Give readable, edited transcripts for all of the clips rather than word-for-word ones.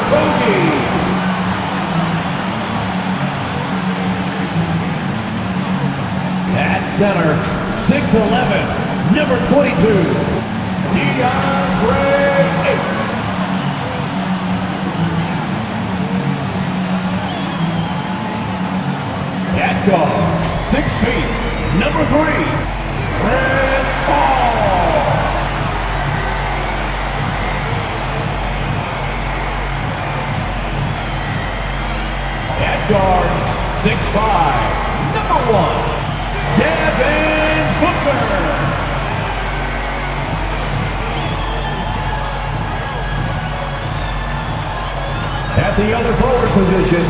Okogie. At center, 6'11", number 22, DeAndre Ayton. At guard, 6 feet, number 3, Chris Paul. At guard, 6'5", number 1, Devin Booker. At the other forward position,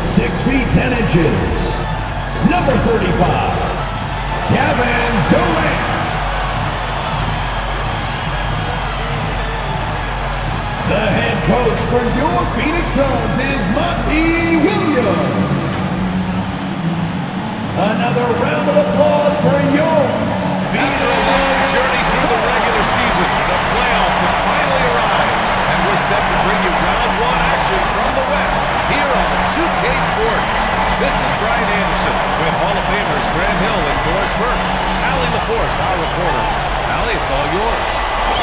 6 feet 10 inches, number 35, Kevin Durant. The head coach for your Phoenix Suns is Monty Williams. Another round of applause for your Phoenix. After a long journey through the regular season, the playoffs have finally arrived, and we're set to bring you round one action from the West here on 2K Sports. This is Brian Anderson with Hall of Famers Grant Hill and Doris Burke. Allie LaForce, our reporter. Allie, it's all yours.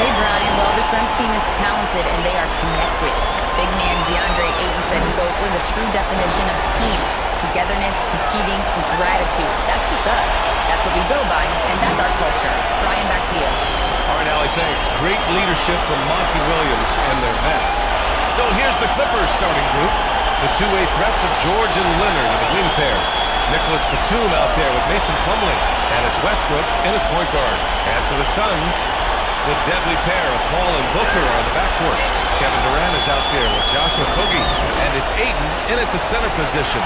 Hey, Brian. Well, the Suns team is talented, and they are connected. Big man DeAndre Ayton said, quote, "We're the true definition of team. Togetherness, competing, and gratitude. That's just us. That's what we go by, and that's our culture." Brian, back to you. All right, Allie, thanks. Great leadership from Monty Williams and their vets. So here's the Clippers starting group. The two-way threats of George and Leonard with a wing pair. Nicholas Batum out there with Mason Plumlee. And it's Westbrook in at point guard. And for the Suns, the deadly pair of Paul and Booker are the backcourt. Kevin Durant is out there with Joshua Okogie. And it's Ayton in at the center position.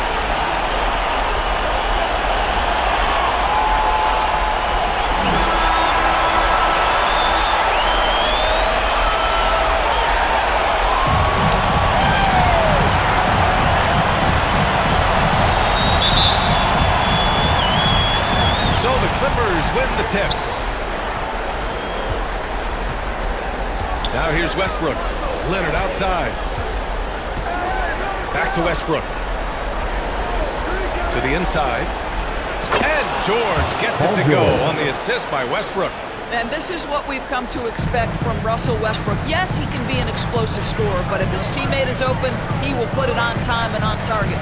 Win the tip. Now here's Westbrook. Leonard outside. Back to Westbrook. To the inside. And George gets it to go on the assist by Westbrook. And this is what we've come to expect from Russell Westbrook. Yes, he can be an explosive scorer, but if his teammate is open, he will put it on time and on target.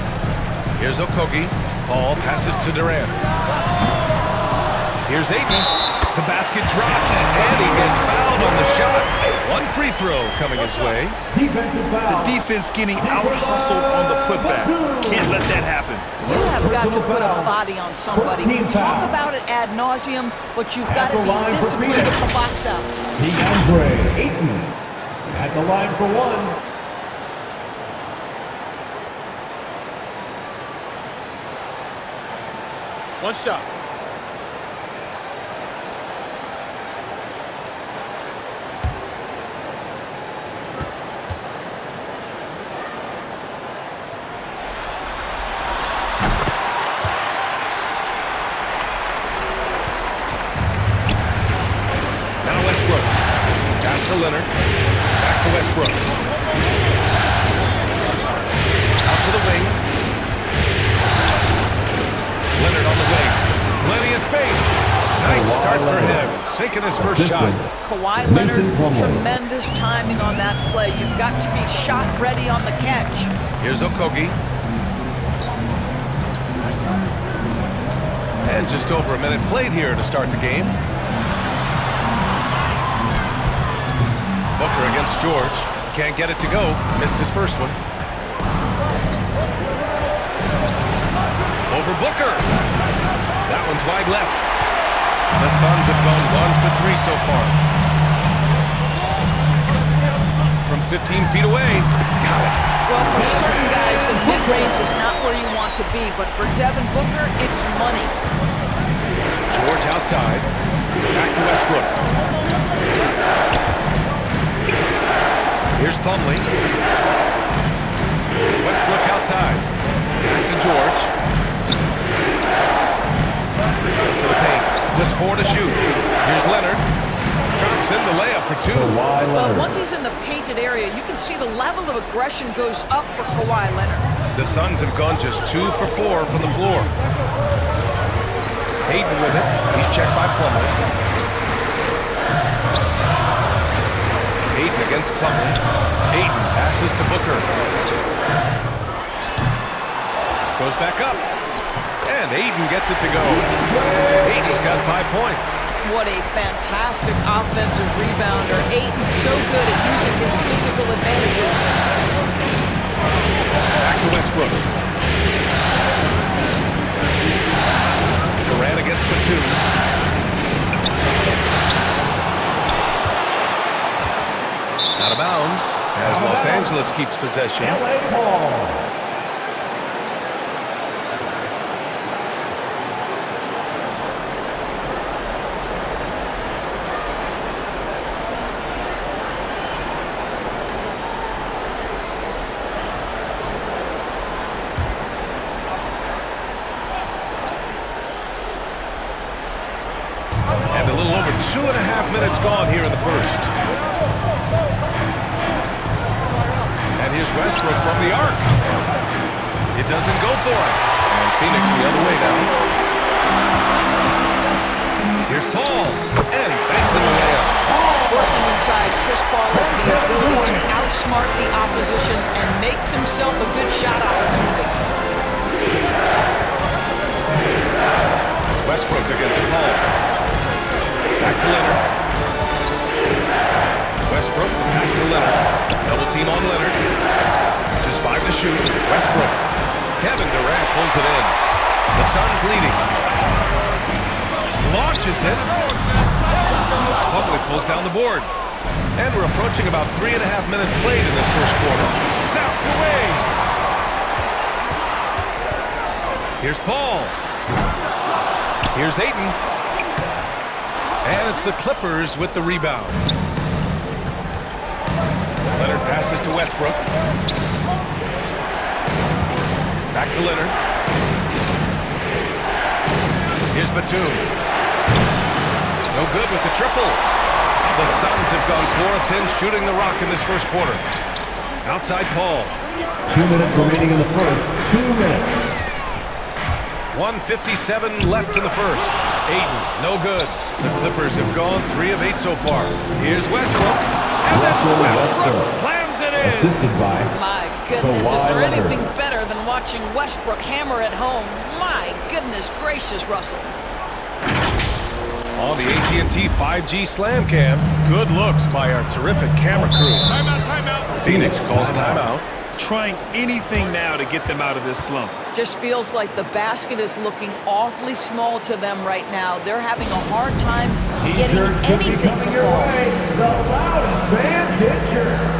Here's Okogie. Paul passes to Durant. Here's Ayton. The basket drops, and he gets fouled on the shot. One free throw coming his way. Defensive foul. The defense getting out-hustled on the putback. Can't let that happen. You have got to put a body on somebody. You talk about it ad nauseum, but you've got to be disciplined at the box out. DeAndre Ayton at the line for one. One shot. To Leonard. Back to Westbrook. Out to the wing. Leonard on the wing. Plenty of space. Nice start for him. Sinking his first shot. Kawhi Leonard, tremendous timing on that play. You've got to be shot ready on the catch. Here's Okogie. And just over a minute played here to start the game. Booker against George. Can't get it to go. Missed his first one. Over Booker. That one's wide left. The Suns have gone 1 for 3 so far. From 15 feet away. Got it. Well, for certain guys, the mid-range is not where you want to be, but for Devin Booker, it's money. George outside. Back to Westbrook. Here's Plumlee. Westbrook outside. Pass to George. To the paint. Just 4 to shoot. Here's Leonard. Drops in the layup for 2. two. Kawhi But Leonard. once he's in the painted area, you can see the level of aggression goes up for Kawhi Leonard. The Suns have gone just 2 for 4 from the floor. Hayden with it. He's checked by Plumlee. Hayden against Plumlee. Hayden passes to Booker. Goes back up. And Hayden gets it to go. Hayden's got 5 points. What a fantastic offensive rebounder. Ayton's so good at using his physical advantages. Back to Westbrook. Durant against Batum. Out of bounds as Los Angeles keeps possession. L.A. Ball. And a little over 2.5 minutes gone here in the first. And here's Westbrook from the arc. It doesn't go for him. And Phoenix the other way now. Here's Paul. And banks in the layup. Working inside, Chris Paul has the ability to outsmart the opposition and makes himself a good shot opportunity. Westbrook against Paul. Back to Leonard. Westbrook, the pass to Leonard. Double team on Leonard. Just 5 to shoot. Westbrook. Kevin Durant pulls it in. The Suns leading. Launches it. Plumlee pulls down the board. And we're approaching about 3.5 minutes played in this first quarter. Snaps the way. Here's Paul. Here's Ayton. And it's the Clippers with the rebound. Leonard passes to Westbrook. Back to Leonard. Here's Batum. No good with the triple. The Suns have gone 4 of 10 shooting the rock in this first quarter. Outside Paul. 2 minutes remaining in the first. 2 minutes. 1:57 left in the first. Ayton, no good. The Clippers have gone 3 of 8 so far. Here's Westbrook. And then Westbrook slams it in. Assisted by My goodness, is Kawhi there Leonard. anything better than watching Westbrook hammer at home? My goodness gracious, Russell. On the AT&T 5G Slam Cam, good looks by our terrific camera crew. Timeout. Phoenix calls timeout. Trying anything now to get them out of this slump. Just feels like the basket is looking awfully small to them right now. They're having a hard time getting T-shirts should be anything to coming your fall. way. The loudest fans get shirts.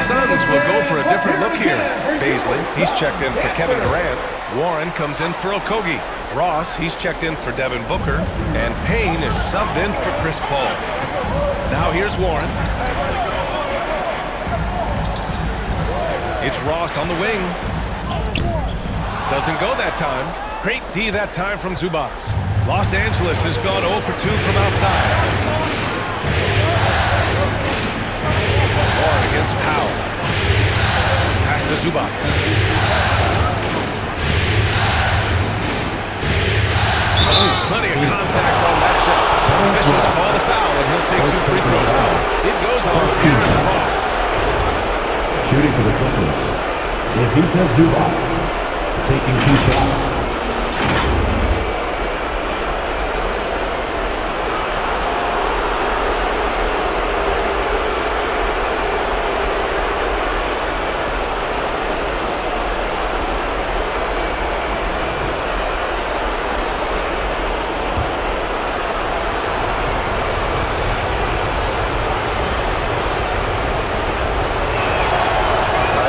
Suns will go for a different look here. Baisley, he's checked in for Kevin Durant. Warren comes in for Okogie. Ross, he's checked in for Devin Booker. And Payne is subbed in for Chris Paul. Now here's Warren. It's Ross on the wing. Doesn't go that time. Great D that time from Zubac. Los Angeles has gone 0 for 2 from outside. Warren against Powell. Pass to Zubac. Plenty of contact on that shot. Officials call the foul, and he'll take 2 free throws now. It goes on Terrence Ross. Shooting for the Clippers. If he says Zubac, taking 2 shots.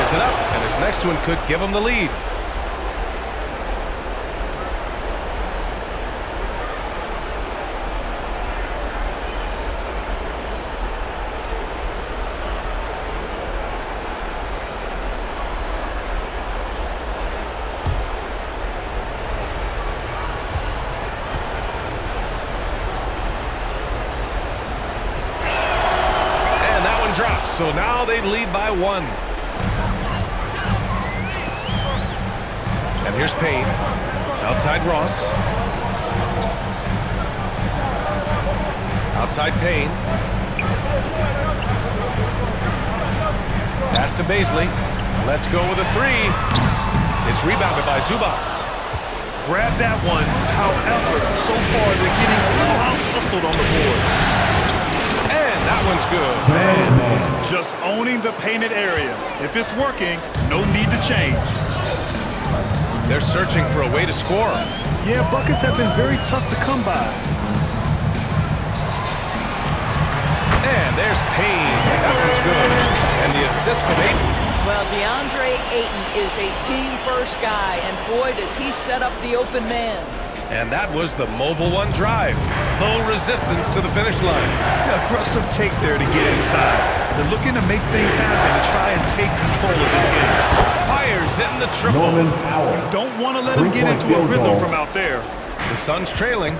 ties it up, and his next one could give him the lead. Drops, so now they lead by 1. And here's Payne. Outside Ross. Outside Payne. Pass to Baisley. Let's go with a 3. It's rebounded by Zubats. Grab that one. However, so far they're getting a little out-hustled on the board. And that one's good. Man. Just owning the painted area. If it's working, no need to change. They're searching for a way to score. Yeah, buckets have been very tough to come by. And there's Payne. That one's good. And the assist from Ayton. Well, DeAndre Ayton is a team-first guy, and boy, does he set up the open man. And that was the Mobile One drive. Low resistance to the finish line. Aggressive take there to get inside. They're looking to make things happen to try and take control of this game. Fires in the triple. Norman Powell. Don't want to let them get into a rhythm from out there. The Suns trailing.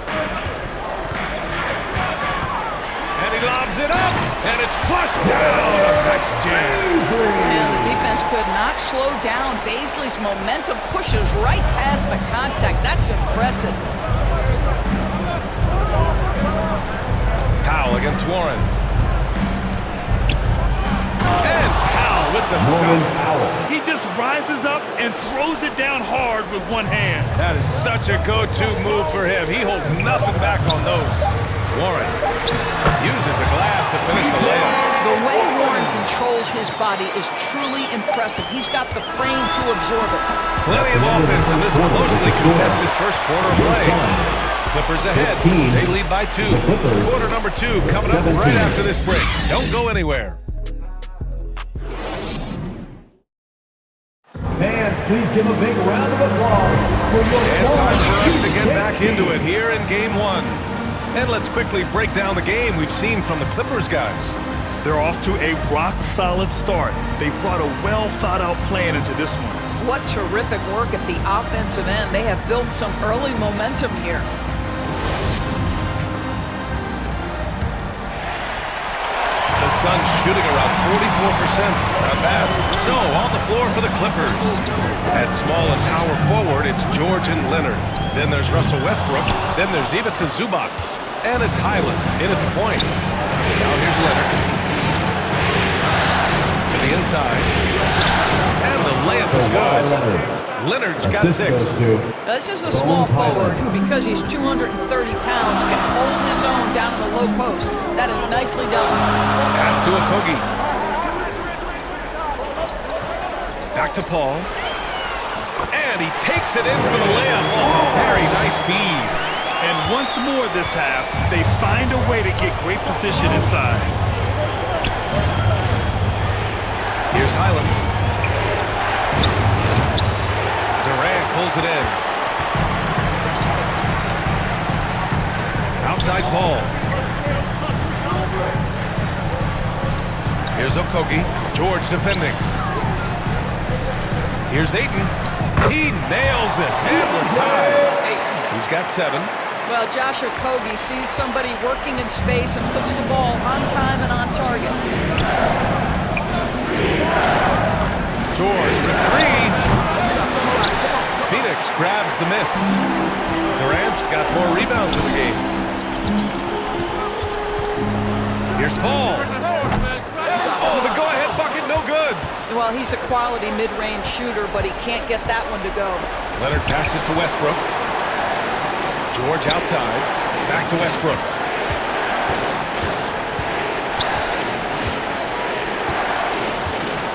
And he lobs it up. And it's flushed down. Nice jam. And the defense could not slow down. Baisley's momentum pushes right past the contact. That's impressive. Powell against Warren. And Powell with the Norman stuff. Powell. He just rises up and throws it down hard with one hand. That is such a go-to move for him. He holds nothing back on those. Warren uses the glass to finish the layup. The way Warren controls his body is truly impressive. He's got the frame to absorb it. Plenty of offense in this closely contested first quarter of play. Clippers ahead. 15. They lead by 2. The Clippers, Quarter number 2 coming up 17. right after this break. Don't go anywhere. Fans, please give a big round of applause for your And time for us to get Suns. back into it here in Game 1. And let's quickly break down the game we've seen from the Clippers guys. They're off to a rock-solid start. They brought a well-thought-out plan into this one. What terrific work at the offensive end. They have built some early momentum here. The Suns shooting around 44%. Not bad. So, on the floor for the Clippers. At small and power forward, it's George and Leonard. Then there's Russell Westbrook. Then there's Ivica Zubats. And it's Highland in at the point. Now here's Leonard. To the inside. And the layup is good. Leonard's got 6. This is a small forward who, because he's 230 pounds, can hold his own down in the low post. That is nicely done. Pass to Okogie. Back to Paul. And he takes it in for the layup off a very nice feed. And once more this half, they find a way to get great position inside. Here's Highland. Durant pulls it in. Outside Paul. Here's Okogie. George defending. Here's Ayton. He nails it. And we're tied. He's got 7. Well, Josh Okogie sees somebody working in space and puts the ball on time and on target. George, the 3. Phoenix grabs the miss. Durant's got 4 rebounds in the game. Here's Paul. Oh, the go-ahead bucket, no good. Well, he's a quality mid-range shooter, but he can't get that one to go. Leonard passes to Westbrook. George outside. Back to Westbrook.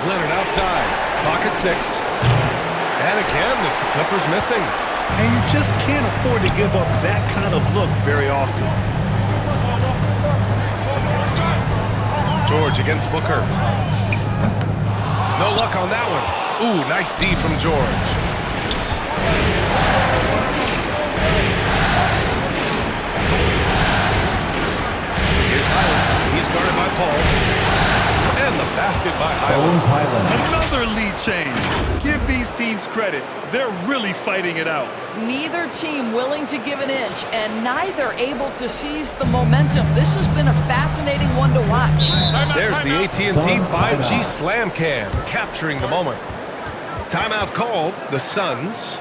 Leonard outside. Clock at 6. And again, it's the Clippers missing. And you just can't afford to give up that kind of look very often. George against Booker. No luck on that one. Ooh, nice D from George. Here's Highland. He's guarded by Paul. And the basket by Highland. Bones Highland. Another lead change. Give these teams credit. They're really fighting it out. Neither team willing to give an inch, and neither able to seize the momentum. This has been a fascinating one to watch. There's the AT&T Suns 5G timeout. Slam Cam, capturing the moment. Timeout called, the Suns.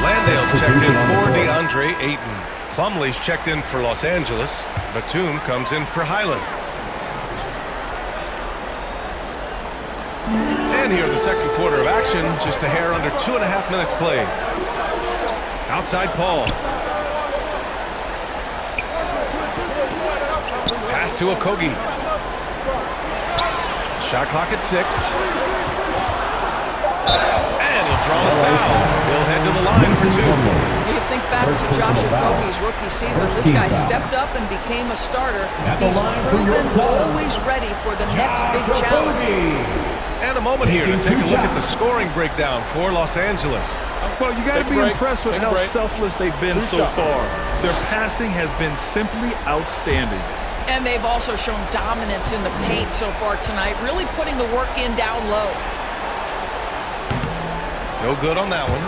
Landale's checked in for DeAndre Ayton. Plumlee's checked in for Los Angeles. Batum comes in for Highland. And here in the second quarter of action, just a hair under 2.5 minutes played. Outside Paul. Pass to Okogie. Shot clock at 6. And he'll draw a foul. He'll head to the line for 2. You think back to Josh Okogie's rookie season. This guy stepped up and became a starter. He's proven always ready for the next big challenge. And a moment here to take a look at the scoring breakdown for Los Angeles. Well, you got to be impressed with how selfless they've been so far. Their passing has been simply outstanding. And they've also shown dominance in the paint so far tonight, really putting the work in down low. No good on that one.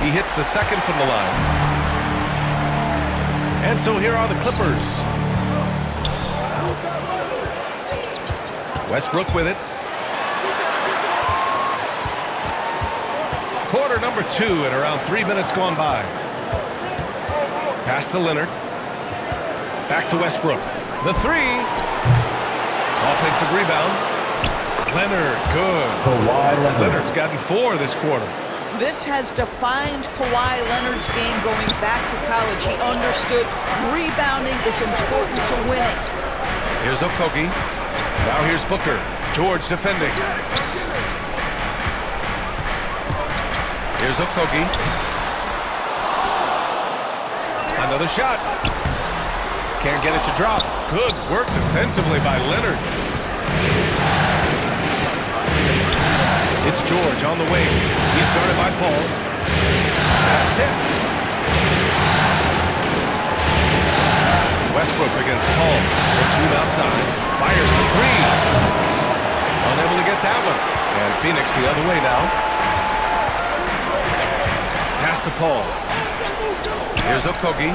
He hits the second from the line. And so here are the Clippers. Westbrook with it. Quarter number 2 and around 3 minutes gone by. Pass to Leonard. Back to Westbrook. The 3. Offensive rebound. Leonard, good. Kawhi Leonard. Leonard's gotten 4 this quarter. This has defined Kawhi Leonard's game going back to college. He understood rebounding is important to winning. Here's Okogie. Now here's Booker. George defending. Here's Okogie. Another shot. Can't get it to drop. Good work defensively by Leonard. It's George on the wing. He's guarded by Paul. That's tipped. Westbrook against Paul. Batum outside. Fires for 3. Unable to get that one. And Phoenix the other way now. Pass to Paul. Here's Okogie.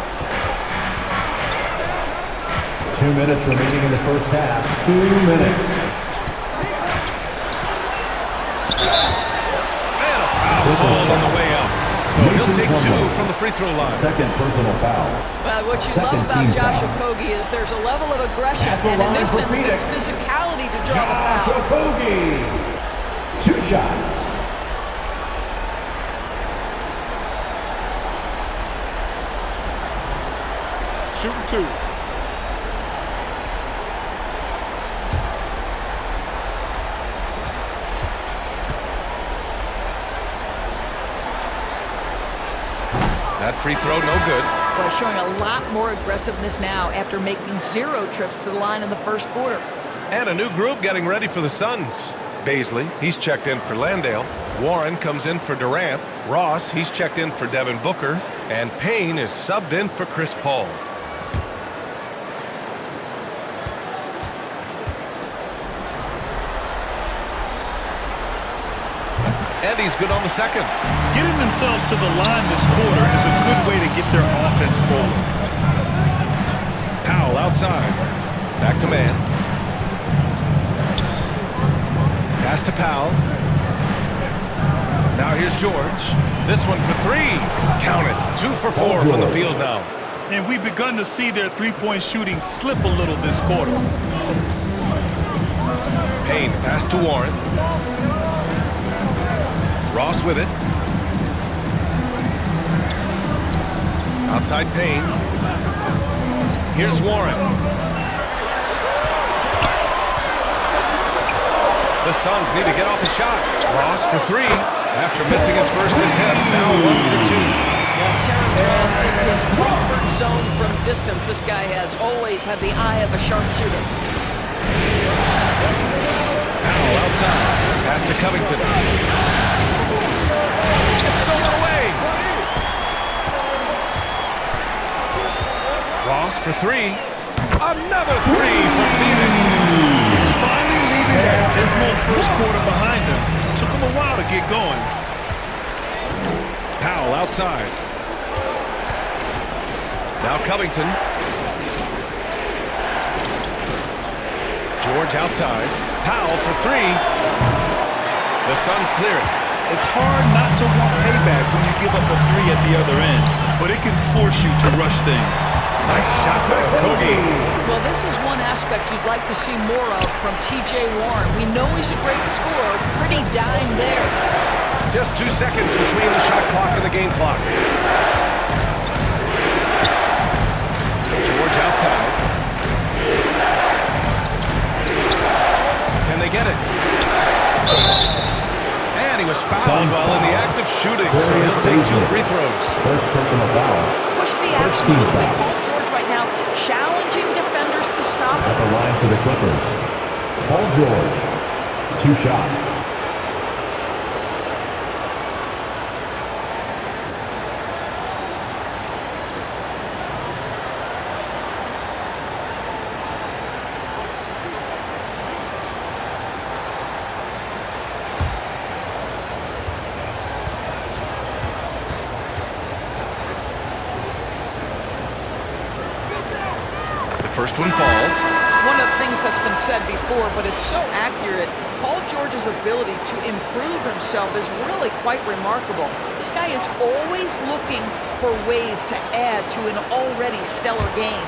2 minutes remaining in the first half. 2 minutes. And a foul called on the way up. So he'll take 2 from the free throw line. Second personal foul. Well, what you Second love about team Josh foul. Okogie is there's a level of aggression, At the and in line this for instance, Phoenix. physicality to draw the Josh foul. Okogie. 2 shots. Shooting 2. That free throw, no good. Well, showing a lot more aggressiveness now after making 0 trips to the line in the first quarter. And a new group getting ready for the Suns. Baisley, he's checked in for Landale. Warren comes in for Durant. Ross, he's checked in for Devin Booker. And Payne is subbed in for Chris Paul. And he's good on the second. Getting themselves to the line this quarter is a good way to get their offense rolling. Powell outside. Back to man. Pass to Powell. Now here's George. This one for 3. Count it. 2 for 4 from the field now. And we've begun to see their three-point shooting slip a little this quarter. Payne pass to Warren. Ross with it. Outside Payne. Here's Warren. The Suns need to get off a shot. Ross for three after missing his first attempt. Now 1 for 2. Terrence Ross in his comfort zone from distance. This guy has always had the eye of a sharpshooter. Powell outside. Pass to Covington. It's stolen away. Ross for three. Another three for Phoenix. He's finally leaving that dismal first quarter behind him. Took him a while to get going. Powell outside. Now Covington. George outside. Powell for three. The Suns clear it. It's hard not to want payback when you give up a three at the other end, but it can force you to rush things. Nice shot by Kogi. Well, this is one aspect you'd like to see more of from T.J. Warren. We know he's a great scorer. Pretty dime there. Just 2 seconds between the shot clock and the game clock. George outside. Can they get it? And he was fouled while in the act of shooting, so he'll take 2 free throws. First personal foul. Push the action a little bit. Paul George right now challenging defenders to stop At him. the line for the Clippers, Paul George, 2 shots. First one falls. One of the things that's been said before, but it's so accurate, Paul George's ability to improve himself is really quite remarkable. This guy is always looking for ways to add to an already stellar game.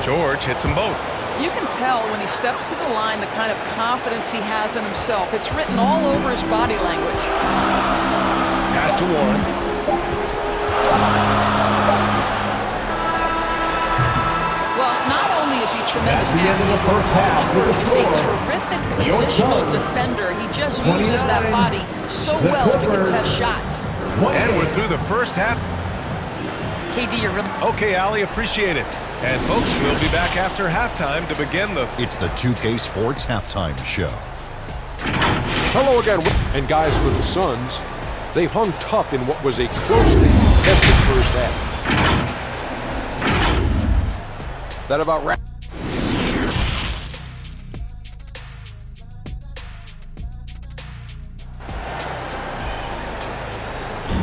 George hits them both. You can tell when he steps to the line the kind of confidence he has in himself. It's written all over his body language. Pass to Warren. Well, not only is he a tremendous At the end of the athlete, first half, George with is the a score, terrific your positional Suns, defender. He just 29, uses that body so the well to Clippers, contest shots. And we're through the first half. KD, you're really... Okay, Ali, appreciate it. And folks, we'll be back after halftime to begin the... It's the 2K Sports Halftime Show. Hello again, and guys, for the Suns, they've hung tough in what was a closely contested first half. That about wraps.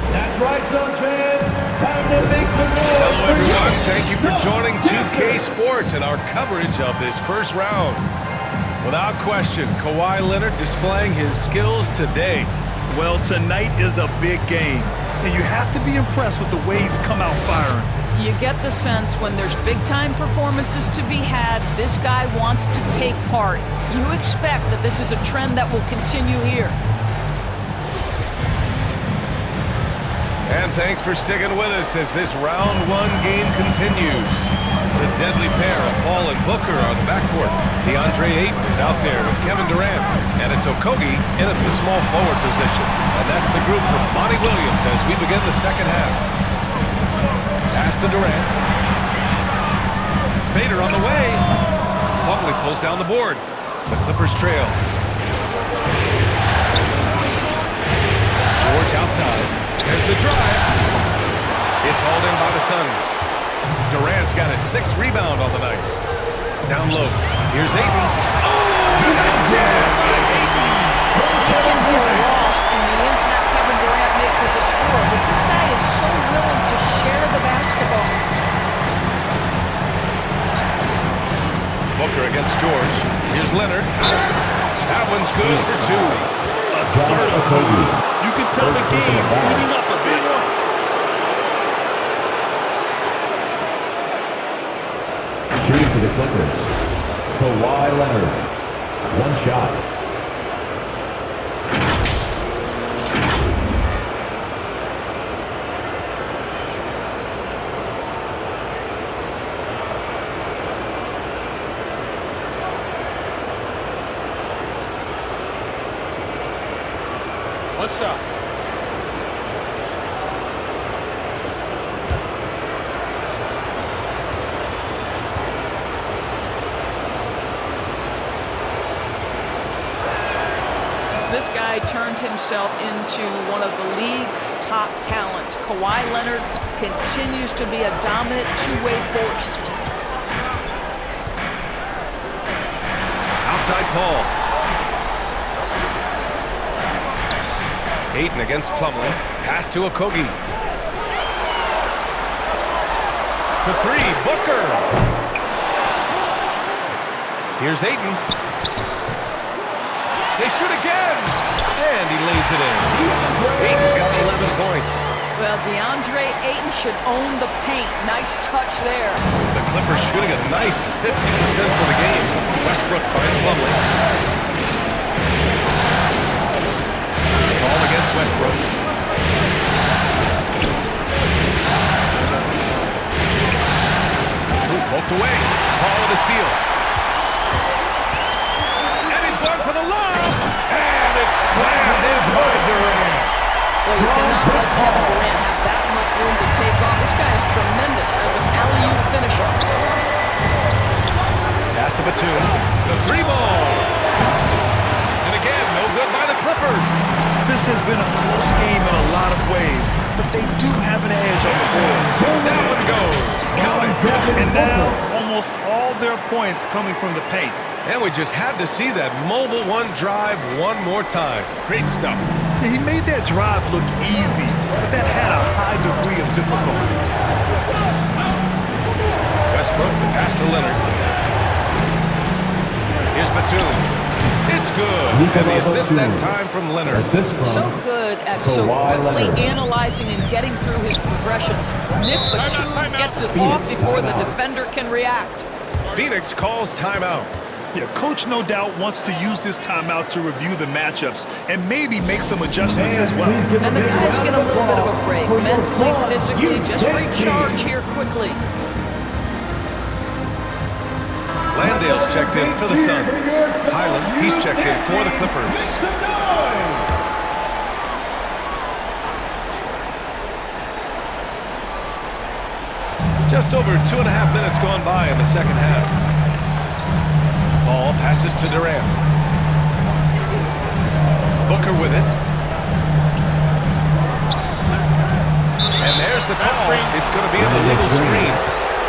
That's right, Suns fans. Time to make some noise. Hello, everyone. Thank you for joining 2K Sports and our coverage of this first round. Without question, Kawhi Leonard displaying his skills today. Well, tonight is a big game, and you have to be impressed with the way he's come out firing. You get the sense when there's big-time performances to be had, this guy wants to take part. You expect that this is a trend that will continue here. And thanks for sticking with us as this round one game continues. The deadly pair of Paul and Booker are the backcourt. DeAndre Ayton is out there with Kevin Durant. And it's Okogie in at the small forward position. And that's the group for Monty Williams as we begin the second half. Pass to Durant. Fader on the way. Plumlee pulls down the board. The Clippers trail. George outside. There's the drive. It's hauled in by the Suns. Durant's got his 6th rebound on the night. Down low. Here's Ayton. Oh, he got jammed by Ayton. He can get lost in the impact Kevin Durant makes as a scorer, but this guy is so willing to share the basketball. Booker against George. Here's Leonard. That one's good for 2. Assertive. You can tell the game's heating up a bit. Shooting for the Clippers, Kawhi Leonard. One shot. What's up? This guy turned himself into one of the league's top talents. Kawhi Leonard continues to be a dominant two-way force. Outside Paul. Ayton against Plumlee. Pass to Okogie. For three, Booker. Here's Ayton. They shoot again. And he lays it in. Ayton's got 11 points. Well, DeAndre Ayton should own the paint. Nice touch there. The Clippers shooting a nice 50% for the game. Westbrook finds Plumlee. Ball against Westbrook. Poked away. Paul with a steal. And he's going for the lob. And it's slammed in by Durant. Well, you cannot let Kevin Durant have that much room to take off. This guy is tremendous as an alley-oop finisher. Pass to Batum. The three ball. And again, no good by the Clippers. This has been a close game in a lot of ways, but they do have an edge on the board. That one goes. Count it. And now, almost all their points coming from the paint. And we just had to see that mobile one drive one more time. Great stuff. He made that drive look easy, but that had a high degree of difficulty. Westbrook, the pass to Leonard. Here's Batum. It's good. And the assist that time from Leonard. Assist from So good at so Kawhi quickly Leonard. analyzing and getting through his progressions. Nick Batum gets it off before the defender can react. Phoenix calls timeout. Yeah, Coach no doubt wants to use this timeout to review the matchups and maybe make some adjustments as well. And the guys get a little bit of a break. Mentally, physically, just recharge here quickly. Landale's checked in for the Suns. Highland, he's checked in for the Clippers. Just over 2.5 minutes gone by in the second half. Ball passes to Durant. Booker with it. And there's the call. It's going to be an illegal screen.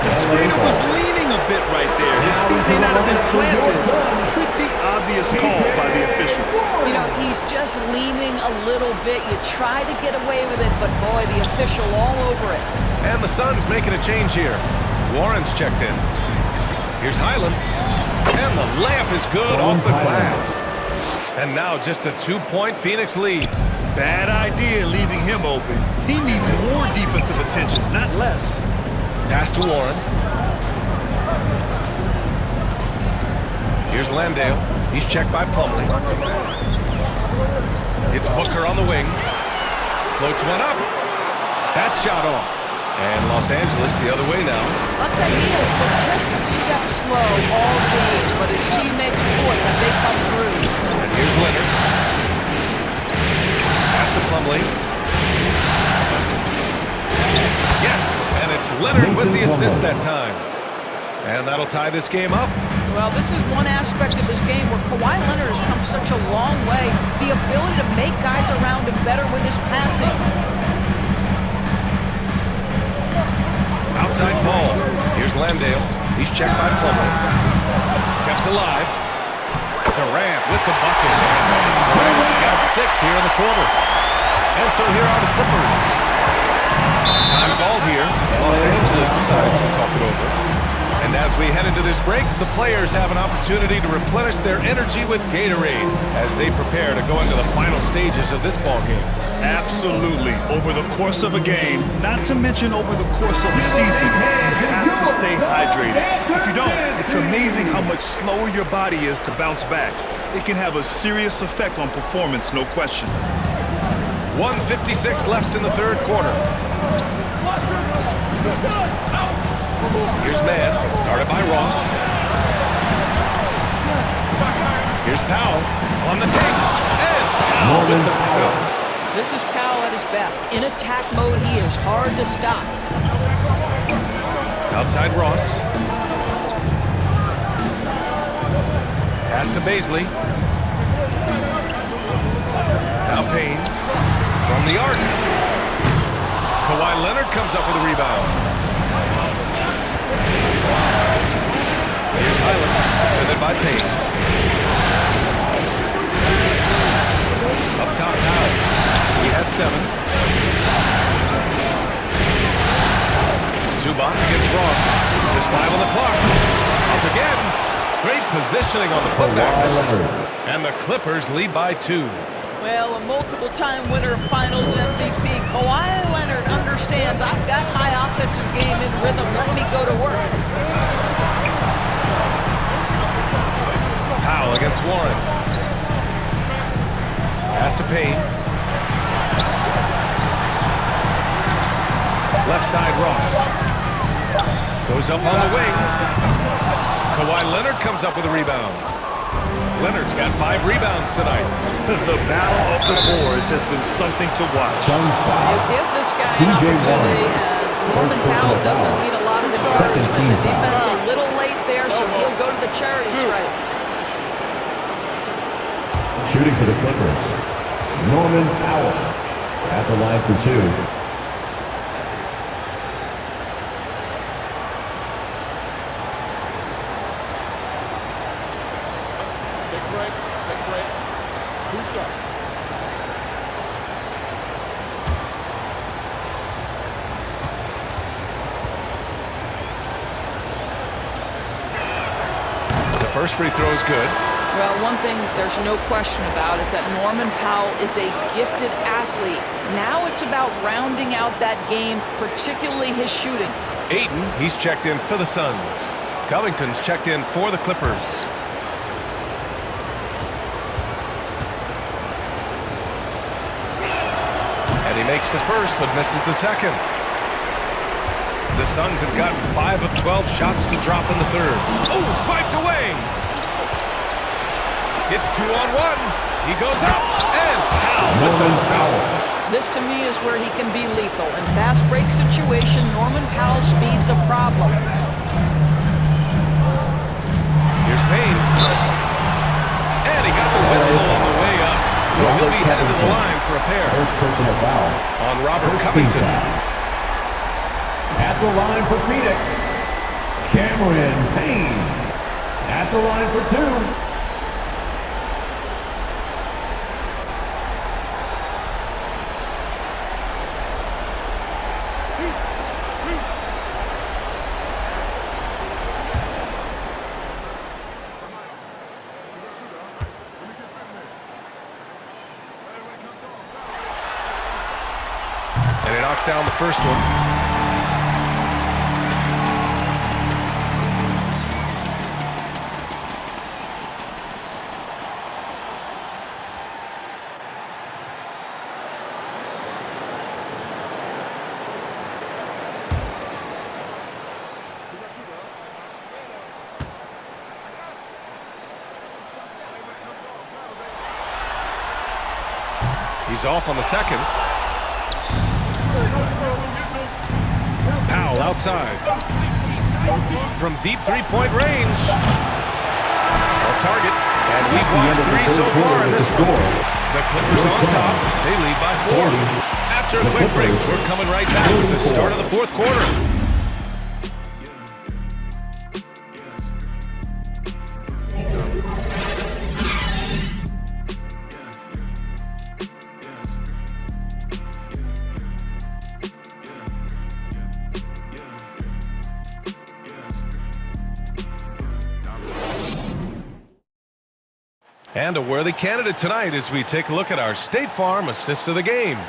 The screener was leaning a bit right there. His feet may not have been planted. Pretty obvious call by the officials. You know, he's just leaning a little bit. You try to get away with it, but boy, the official all over it. And the Suns making a change here. Warren's checked in. Here's Highland. And the layup is good off the glass. And now just a 2-point Phoenix lead. Bad idea leaving him open. He needs more defensive attention, not less. Pass to Warren. Here's Landale. He's checked by Plumlee. It's Booker on the wing. Floats one up. That shot off. And Los Angeles the other way now. I'll tell you, he has been just a step slow all game, but his teammates, boy, when they come through. And here's Leonard. Pass to Plumlee. Yes, and it's Leonard with the assist that time. And that'll tie this game up. Well, this is one aspect of his game where Kawhi Leonard has come such a long way. The ability to make guys around him better with his passing. Outside ball. Here's Landale. He's checked by Plumlee. Kept alive. Durant with the bucket. Durant's got 6 here in the quarter. And so here are the Clippers. Time called here. Los Angeles decides to talk it over. And as we head into this break, the players have an opportunity to replenish their energy with Gatorade as they prepare to go into the final stages of this ballgame. Absolutely. Over the course of a game, not to mention over the course of a season, you have to stay hydrated. If you don't, it's amazing how much slower your body is to bounce back. It can have a serious effect on performance, no question. 1:56 left in the third quarter. Here's Mann, guarded by Ross. Here's Powell on the take, and Powell with the stuff. This is Powell at his best. In attack mode, he is hard to stop. Outside Ross. Pass to Baisley. Now Payne. From the arc. Kawhi Leonard comes up with a rebound. Here's Highland, defended by Payne. Up top now. He has 7. Zubac against Ross. There's 5 on the clock. Up again. Great positioning on the putback. And the Clippers lead by 2. Well, a multiple-time winner of Finals MVP, Kawhi Leonard understands I've got my offensive game in rhythm. Let me go to work. Powell against Warren. Pass to Payne. Left side Ross. Goes up on the wing. Kawhi Leonard comes up with a rebound. Leonard's got 5 rebounds tonight. The battle of the boards has been something to watch. You give this guy an opportunity, and Norman Powell doesn't need a lot of encouragement. The defense a little late there, so he'll go to the charity stripe. Shooting for the Clippers, Norman Powell at the line for 2. First free throw is good. Well, one thing there's no question about is that Norman Powell is a gifted athlete. Now it's about rounding out that game, particularly his shooting. Ayton, he's checked in for the Suns. Covington's checked in for the Clippers. And he makes the first, but misses the second. The Suns have gotten 5 of 12 shots to drop in the third. Oh, swiped away. It's 2-on-1. He goes up, and Powell with the stuff. This, to me, is where he can be lethal. In fast break situation, Norman Powell's speed's a problem. Here's Payne. And he got the whistle on the way up. So he'll be headed to the line for a pair. First personal foul on Robert Covington. At the line for Phoenix, Cameron Payne. At the line for 2. And he knocks down the first one. He's off on the second. Powell outside. From deep three-point range. Off target. And we've watched 3 so far in this one. The Clippers on top. They lead by 4. After a quick break, we're coming right back with the start of the fourth quarter. And a worthy candidate tonight as we take a look at our State Farm assist of the game.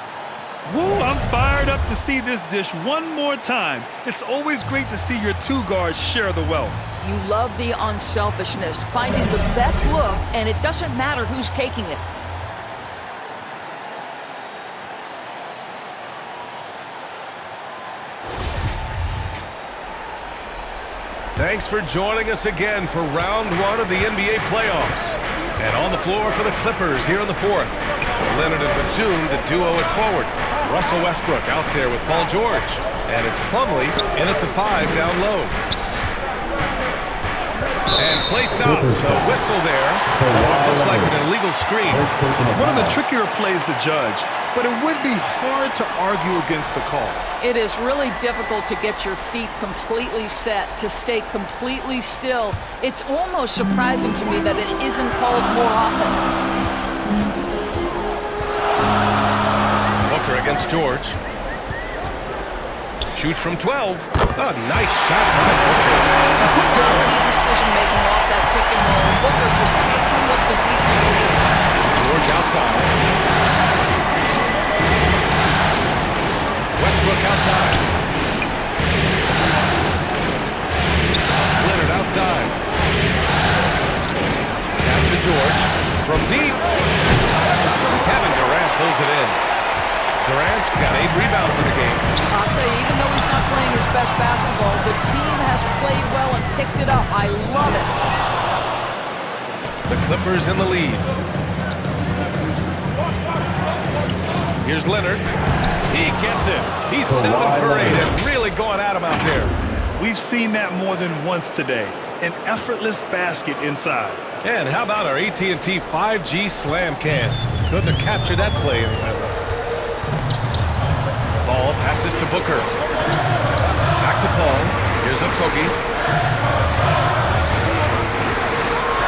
Woo, I'm fired up to see this dish one more time. It's always great to see your two guards share the wealth. You love the unselfishness, finding the best look, and it doesn't matter who's taking it. Thanks for joining us again for round one of the NBA playoffs. And on the floor for the Clippers here in the fourth. Leonard and Batum, the duo at forward. Russell Westbrook out there with Paul George. And it's Plumlee in at the 5 down low. And play stops. A whistle there. Looks like an illegal screen. One of the trickier plays to judge, but it would be hard to argue against the call. It is really difficult to get your feet completely set, to stay completely still. It's almost surprising to me that it isn't called more often. Booker against George. Shoots from 12. A nice shot by Booker. Quality decision-making off that pick and roll. Booker just taking what the defense gives him. George outside. Westbrook outside. Leonard outside. Pass to George. From deep. Kevin Durant pulls it in. Durant's got 8 rebounds in the game. I'll tell you, even though he's not playing his best basketball, the team has played well and picked it up. I love it. The Clippers in the lead. Here's Leonard. He gets it. He's 7 for 8 and really going at him out there. We've seen that more than once today. An effortless basket inside. And how about our AT&T 5G slam can? Couldn't have captured that play any better. Ball passes to Booker. Back to Paul. Here's Okogie.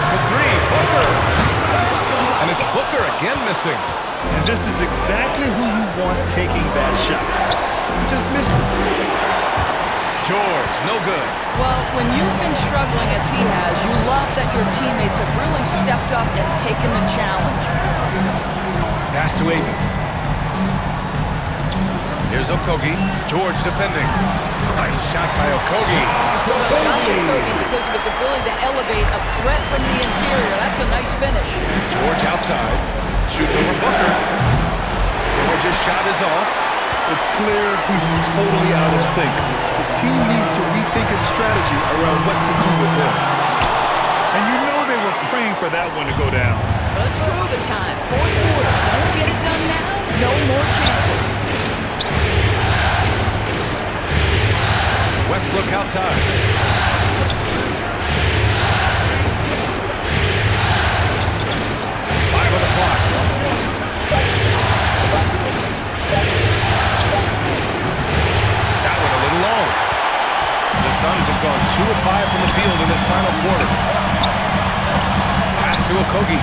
For 3, Booker. And it's Booker again missing. And this is exactly who you want taking that shot. He just missed it. George, no good. Well, when you've been struggling as he has, you love that your teammates have really stepped up and taken the challenge. Pass to Ayton. Here's Okogie. George defending. Nice shot by Okogie. Josh Okogie, because of his ability to elevate a threat from the interior. That's a nice finish. George outside. Shoots over Booker. George's shot is off. It's clear he's totally out of sync. The team needs to rethink its strategy around what to do with him. And you know they were praying for that one to go down. Let's prove it time. Fourth quarter. Don't get it done now. No more chances. Westbrook outside. 5 on the clock. That one a little long. The Suns have gone 2 of 5 from the field in this final quarter. Pass to Okogie.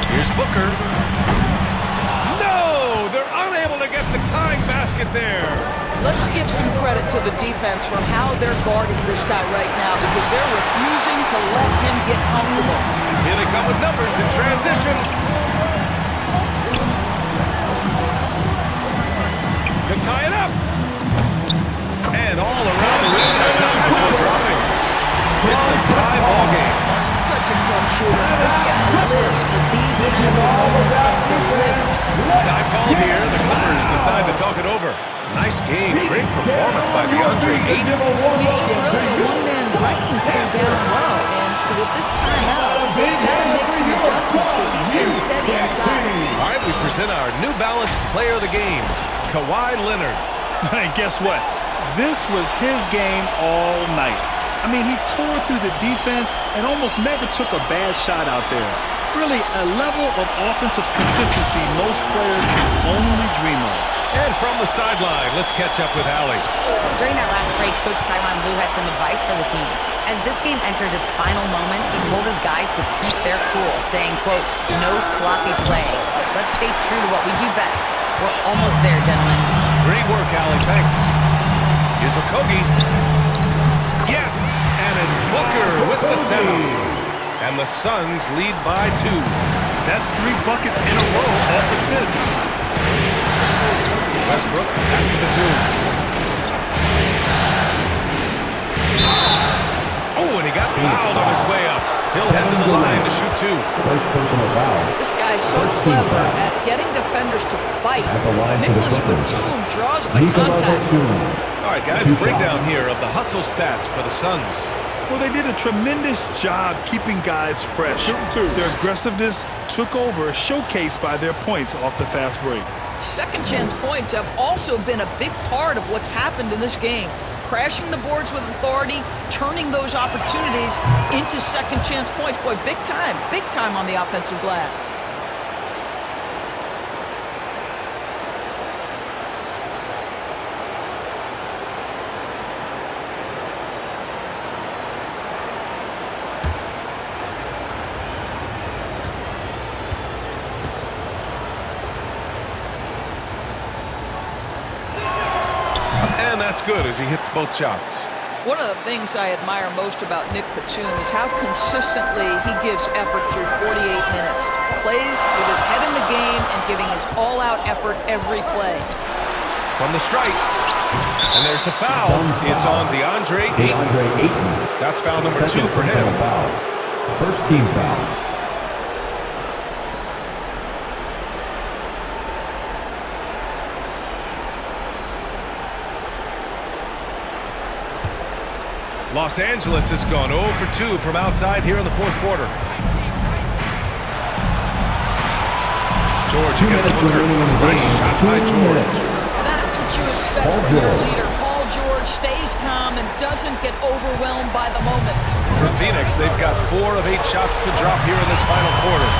Here's Booker. No! They're unable to get the tying basket there. Let's give some credit to the defense for how they're guarding this guy right now, because they're refusing to let him get comfortable. Here they come with numbers in transition. To tie it up. And all around the rim that time before dropping. It's a tie ball game. Such a clutch shooter. This guy lives for these kinds of moments and delivers. Tie call here. The Clippers decide to talk it over. Nice game. Great performance by DeAndre Ayton. He's just really a one-man wrecking crew down low. And with this timeout, they've got to make some adjustments because he's been steady inside. All right, we present our New Balance player of the game, Kawhi Leonard. And guess what? This was his game all night. I mean, he tore through the defense and almost never took a bad shot out there. Really, a level of offensive consistency most players can only dream of. And from the sideline, let's catch up with Allie. During that last break, Coach Tyronn Lue had some advice for the team. As this game enters its final moments, he told his guys to keep their cool, saying, quote, "No sloppy play. Let's stay true to what we do best. We're almost there, gentlemen." Great work, Allie. Thanks. Here's Okogie. Yes, and it's Booker with the 7. And the Suns lead by 2. That's 3 buckets in a row off assists. Westbrook pass to Batum. Oh, and he got fouled on his way up. He'll head to the line to shoot 2. First personal foul. This guy's so First team clever foul. at getting defenders to bite. At the line for the Nicholas Clippers. Batum draws the Nikola contact. Batum. All right, guys, Two breakdown shots. here of the hustle stats for the Suns. Well, they did a tremendous job keeping guys fresh. Their aggressiveness took over, showcased by their points off the fast break. Second chance points have also been a big part of what's happened in this game. Crashing the boards with authority, turning those opportunities into second chance points. Boy, big time on the offensive glass. And that's good as he hits both shots. One of the things I admire most about Nick Batum is how consistently he gives effort through 48 minutes. Plays with his head in the game and giving his all-out effort every play. From the stripe. And there's the foul. Suns It's foul. on DeAndre Ayton. DeAndre Ayton. That's foul number Second 2 for him. personal foul. First team foul. Los Angeles has gone 0 for 2 from outside here in the fourth quarter. George 2 against minutes Booker. remaining in the Nice game. shot 2 by George. minutes. That's what you expect Paul from your George. leader. Paul George stays calm and doesn't get overwhelmed by the moment. For Phoenix, they've got 4 of 8 shots to drop here in this final quarter.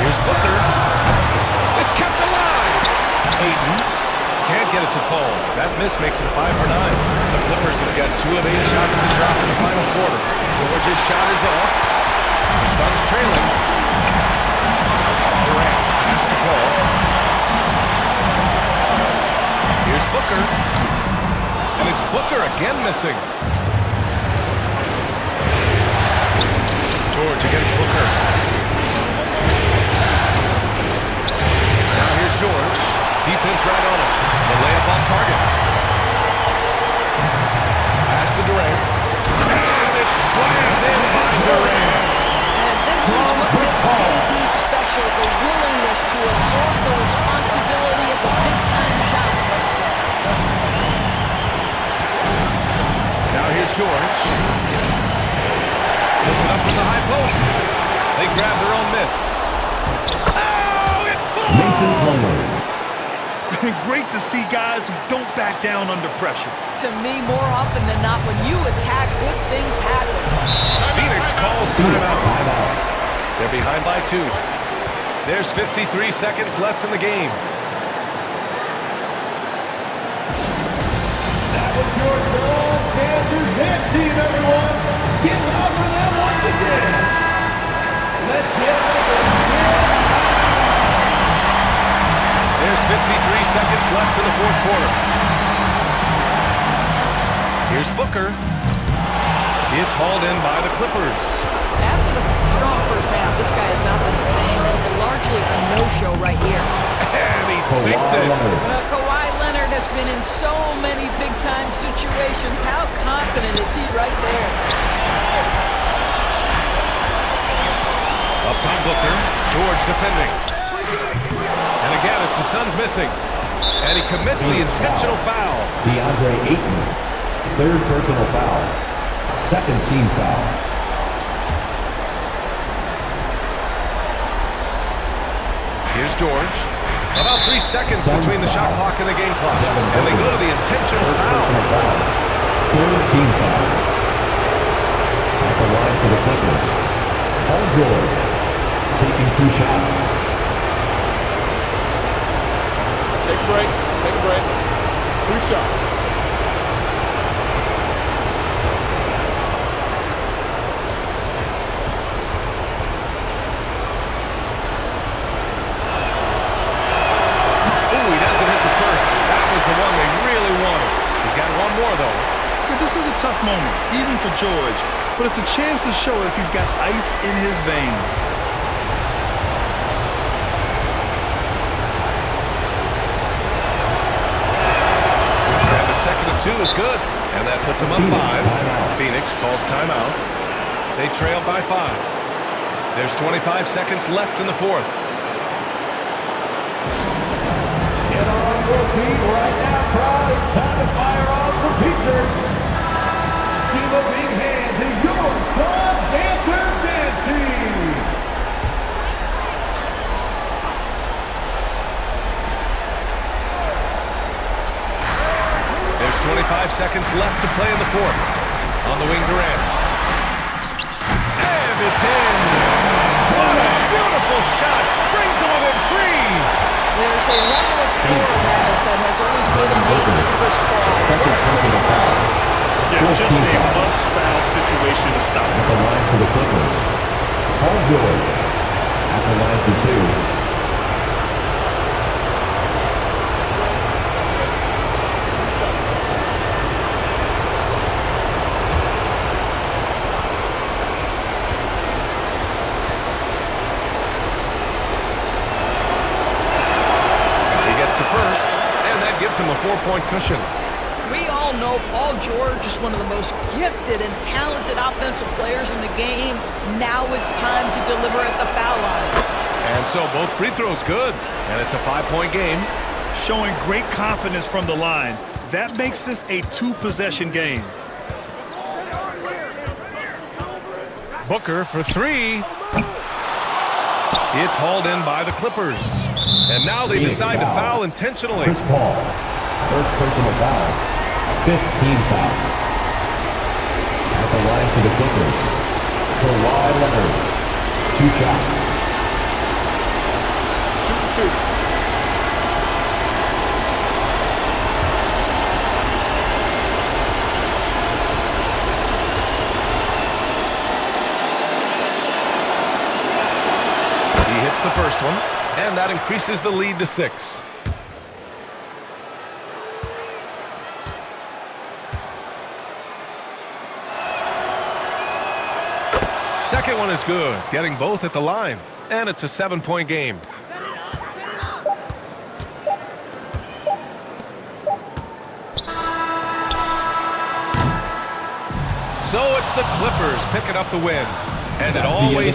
Here's Booker. It's kept alive. Ayton can't get it to fall. That miss makes it 5 for 9. The Clippers have got 2 of 8 shots to drop in the final quarter. George's shot is off. The Suns trailing. Durant pass to Paul. Here's Booker. And it's Booker again missing. George against Booker. Now here's George. Defense right on him. The layup off target. Pass to Durant. And it's slammed in by Durant. And this is what makes KD special, the willingness to absorb the responsibility of the big-time shot. Now here's George. Puts it up from the high post. They grab their own miss. Oh, it falls! Mason Plumlee. Great to see guys who don't back down under pressure. To me, more often than not, when you attack, good things happen. Phoenix calls Phoenix timeout. timeout. They're behind by 2. There's 53 seconds left in the game. That was your Soul Dancers hit team, everyone. Get loud for them once again. Let's get There's 53 seconds left in the fourth quarter. Here's Booker. It's hauled in by the Clippers. After the strong first half, this guy has not been the same, and largely a no-show right here. And he sinks it. Kawhi Leonard has been in so many big-time situations. How confident is he right there? Up top Booker. George defending. And again, it's the Suns missing. And he commits the intentional foul. DeAndre Ayton. Third personal foul. Second team foul. Here's George. About 3 seconds between the shot clock and the game clock. And they go to the intentional First foul. personal foul. Third team foul. At the line for the Clippers. Paul George. Taking 2 shots. Take a break. Take a break. 2 shots. Ooh, he doesn't hit the first. That was the one they really wanted. He's got one more, though. Yeah, this is a tough moment, even for George. but it's a chance to show us he's got ice in his veins. And the second and 2 is good, and that puts them up 5. Phoenix calls timeout. They trail by 5. There's 25 seconds left in the fourth. Get on your feet right now, crowd. It's time to fire off some pictures. Give a big hand to your Suns Dancers Dance Team. There's 25 seconds left to play in the fourth. On the wing, Durant. And it's in. What a beautiful shot. Brings them within 3. There's a level of floor awareness that has always been innate to Chris Paul. Second personal foul. Yeah, just a must-foul situation to stop. At the line for the Clippers, Paul George. At the line for 2. Him a 4-point cushion. We all know Paul George is one of the most gifted and talented offensive players in the game. Now it's time to deliver at the foul line. And so both free throws good, and it's a 5-point game. Showing great confidence from the line. That makes this a 2-possession game. Booker for 3. It's hauled in by the Clippers. And now they decide to foul intentionally. Chris Paul, first personal foul, 15 foul. At the line for the Clippers, Kawhi Leonard, 2 shots. Shoot 2. He hits the first one, and that increases the lead to 6. Second one is good, getting both at the line, and it's a 7-point game. So it's the Clippers picking up the win, and it always